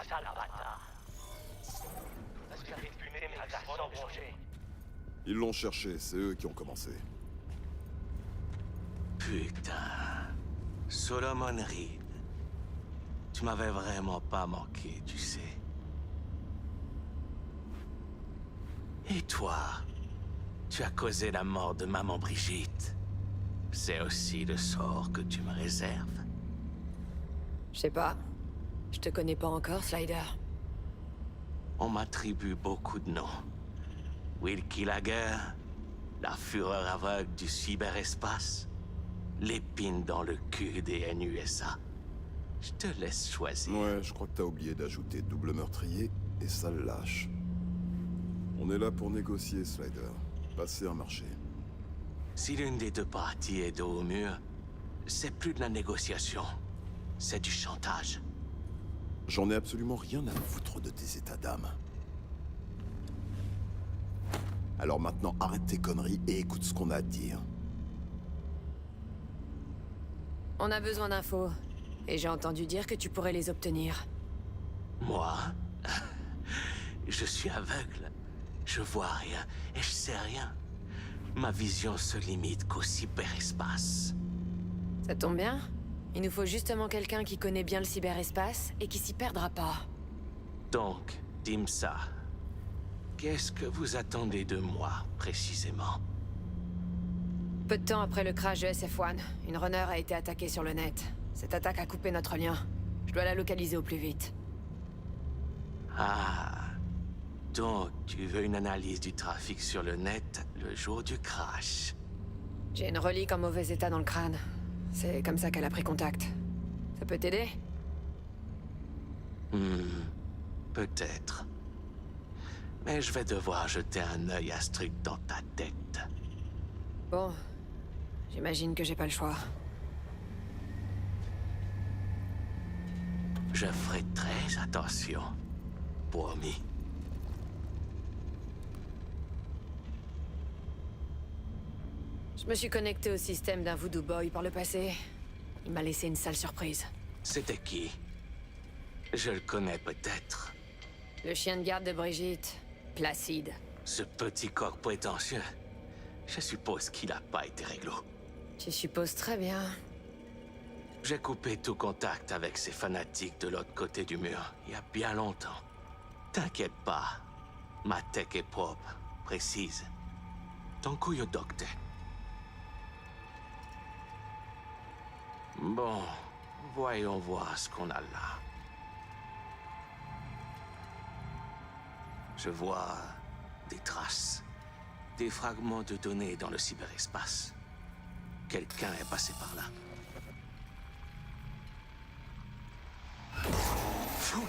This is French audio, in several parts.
ça, la bâtard. Parce que j'avais fumé mes gars sans broncher. Ils l'ont cherché, c'est eux qui ont commencé. Putain. Solomon Reed. Tu m'avais vraiment pas manqué, tu sais. Et toi? Tu as causé la mort de maman Brigitte. C'est aussi le sort que tu me réserves? Je sais pas. Je te connais pas encore, Slider. On m'attribue beaucoup de noms. Wilkie Lager, la fureur aveugle du cyberespace, l'épine dans le cul des NUSA. Je te laisse choisir. Ouais, je crois que t'as oublié d'ajouter double meurtrier et sale lâche. On est là pour négocier, Slider. Passer un marché. Si l'une des deux parties est dos au mur, c'est plus de la négociation. C'est du chantage. J'en ai absolument rien à foutre de tes états d'âme. Alors maintenant, arrête tes conneries et écoute ce qu'on a à te dire. On a besoin d'infos. Et j'ai entendu dire que tu pourrais les obtenir. Moi? Je suis aveugle. Je vois rien et je sais rien. Ma vision se limite qu'au cyberespace. Ça tombe bien. Il nous faut justement quelqu'un qui connaît bien le cyberespace et qui s'y perdra pas. Donc, dis-moi ça. Qu'est-ce que vous attendez de moi, précisément? Peu de temps après le crash de SF-1, une runner a été attaquée sur le net. Cette attaque a coupé notre lien. Je dois la localiser au plus vite. Ah. Donc, tu veux une analyse du trafic sur le net le jour du crash? J'ai une relique en mauvais état dans le crâne. C'est comme ça qu'elle a pris contact. Ça peut t'aider? Peut-être. Mais je vais devoir jeter un œil à ce truc dans ta tête. Bon. J'imagine que j'ai pas le choix. Je ferai très attention. Promis. Je me suis connecté au système d'un Voodoo Boy par le passé. Il m'a laissé une sale surprise. C'était qui? Je le connais peut-être. Le chien de garde de Brigitte, Placide. Ce petit coq prétentieux. Je suppose qu'il a pas été réglo. Tu supposes très bien. J'ai coupé tout contact avec ces fanatiques de l'autre côté du mur, il y a bien longtemps. T'inquiète pas. Ma tech est propre, précise. Ton couille au docteur. Bon, voyons voir ce qu'on a là. Je vois des traces, des fragments de données dans le cyberespace. Quelqu'un est passé par là. Fou!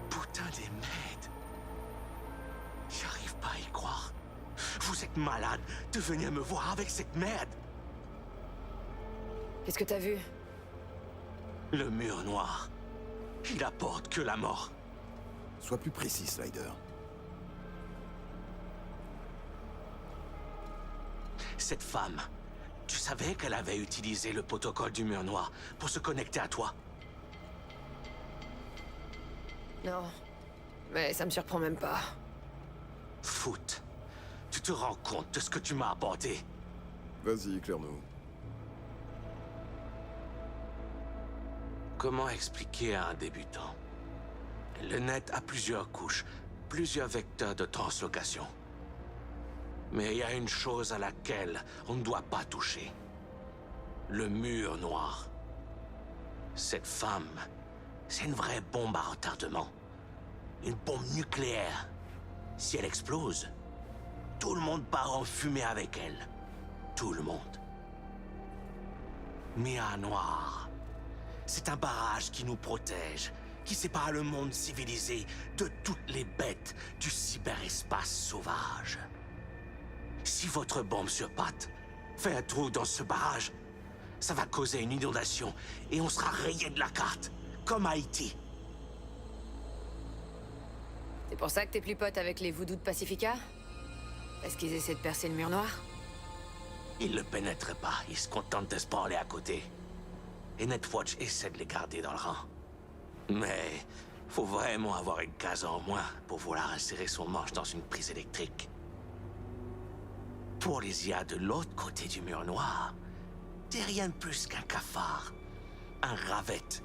Putain des merde! J'arrive pas à y croire. Vous êtes malade de venir me voir avec cette merde! Qu'est-ce que t'as vu? Le mur noir. Il apporte que la mort. Sois plus précis, Slider. Cette femme, tu savais qu'elle avait utilisé le protocole du mur noir pour se connecter à toi? Non. Mais ça me surprend même pas. Foot. Tu te rends compte de ce que tu m'as apporté? Vas-y, éclaire-nous. Comment expliquer à un débutant? Le net a plusieurs couches, plusieurs vecteurs de translocation. Mais il y a une chose à laquelle on ne doit pas toucher. Le mur noir. Cette femme, c'est une vraie bombe à retardement. Une bombe nucléaire. Si elle explose, tout le monde part en fumée avec elle. Tout le monde. Mia Noir. C'est un barrage qui nous protège, qui sépare le monde civilisé de toutes les bêtes du cyberespace sauvage. Si votre bombe surpatte, fait un trou dans ce barrage, ça va causer une inondation et on sera rayé de la carte, comme Haïti. C'est pour ça que t'es plus pote avec les voodoos de Pacifica? Parce qu'ils essaient de percer le mur noir? Ils le pénètrent pas, ils se contentent de se parler à côté. Et Netwatch essaie de les garder dans le rang. Mais faut vraiment avoir une case en moins pour vouloir insérer son manche dans une prise électrique. Pour les IA de l'autre côté du mur noir, t'es rien de plus qu'un cafard. Un ravette.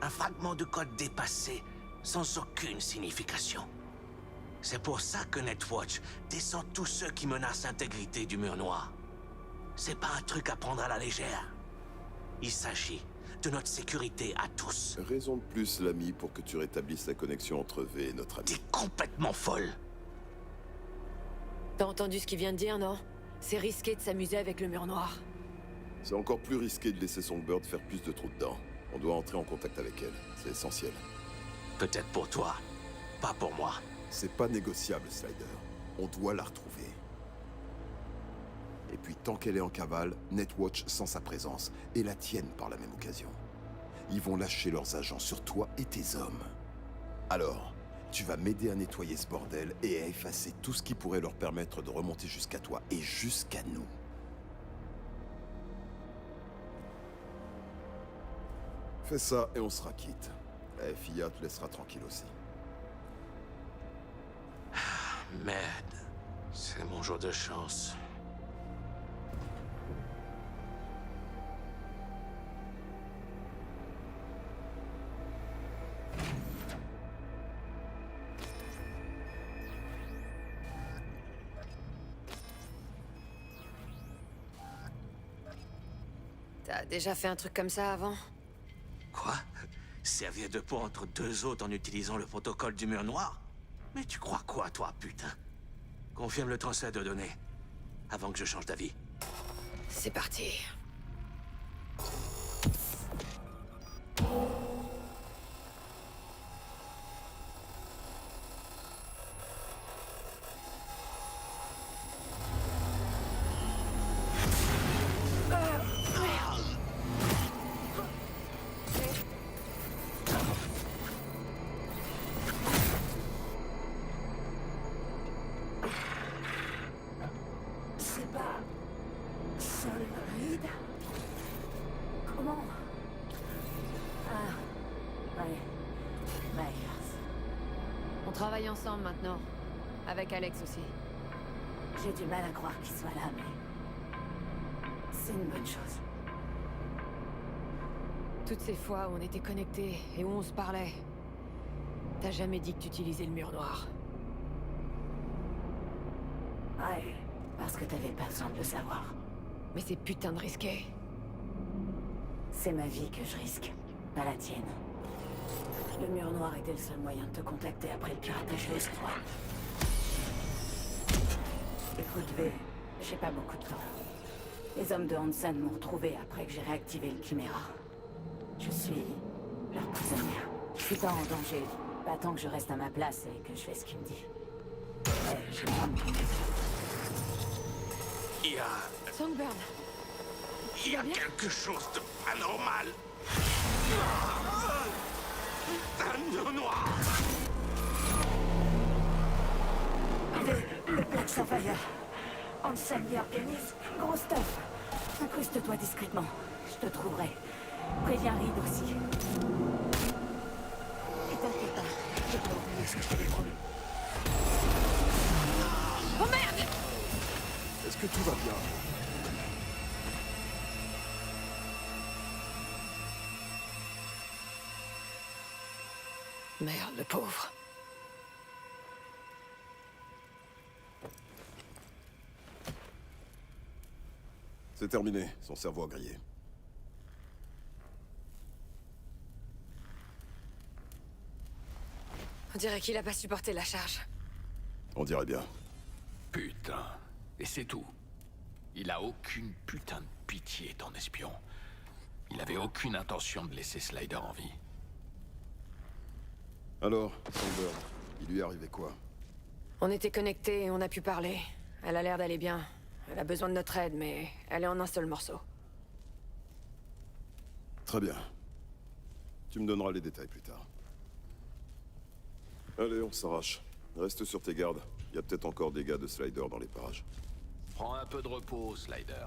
Un fragment de code dépassé, sans aucune signification. C'est pour ça que Netwatch descend tous ceux qui menacent l'intégrité du mur noir. C'est pas un truc à prendre à la légère. Il s'agit de notre sécurité à tous. Raison de plus, l'ami, pour que tu rétablisses la connexion entre V et notre ami. T'es complètement folle. T'as entendu ce qu'il vient de dire, non? C'est risqué de s'amuser avec le mur noir. C'est encore plus risqué de laisser Songbird faire plus de trous dedans. On doit entrer en contact avec elle, c'est essentiel. Peut-être pour toi, pas pour moi. C'est pas négociable, Slider. On doit la retrouver. Et puis tant qu'elle est en cavale, Netwatch sent sa présence, et la tienne par la même occasion. Ils vont lâcher leurs agents sur toi et tes hommes. Alors, tu vas m'aider à nettoyer ce bordel et à effacer tout ce qui pourrait leur permettre de remonter jusqu'à toi et jusqu'à nous. Fais ça et on sera quitte. La FIA te laissera tranquille aussi. Merde, c'est mon jour de chance. T'as déjà fait un truc comme ça avant? Quoi? Servir de pont entre deux autres en utilisant le protocole du mur noir? Mais tu crois quoi, toi, putain? Confirme le transfert de données, avant que je change d'avis. C'est parti. Solide. Comment? Ah, ouais. Myers. On travaille ensemble maintenant. Avec Alex aussi. J'ai du mal à croire qu'il soit là, mais... c'est une bonne chose. Toutes ces fois où on était connectés et où on se parlait, t'as jamais dit que tu utilisais le mur noir. Ouais, parce que t'avais pas besoin de le savoir. Mais c'est putain de risqué. C'est ma vie que je risque, pas la tienne. Le mur noir était le seul moyen de te contacter après le piratage de S3. Écoute, V, j'ai pas beaucoup de temps. Les hommes de Hansen m'ont retrouvé après que j'ai réactivé le Chimera. Je suis leur prisonnière. Je suis pas en danger, pas tant que je reste à ma place et que je fais ce qu'il me dit. Ouais, j'ai besoin de ton aide. Songbird, Il y a quelque chose de anormal. Un nœud noir. Le Black Sapphire. Hansen y organise. Gros stuff. Incruste-toi discrètement. Je te trouverai. Préviens Reed aussi. Et t'inquiète pas, je peux oublier ce que je t'avais promis. oh merde! Est-ce que tout va bien? Merde, le pauvre. C'est terminé, son cerveau a grillé. On dirait qu'il a pas supporté la charge. On dirait bien. Putain. Et c'est tout. Il a aucune putain de pitié, ton espion. Il avait aucune intention de laisser Slider en vie. Alors, Songbird, il lui est arrivé quoi? On était connectés et on a pu parler. Elle a l'air d'aller bien. Elle a besoin de notre aide, mais elle est en un seul morceau. Très bien. Tu me donneras les détails plus tard. Allez, on s'arrache. Reste sur tes gardes. Il y a peut-être encore des gars de Slider dans les parages. Prends un peu de repos, Slider.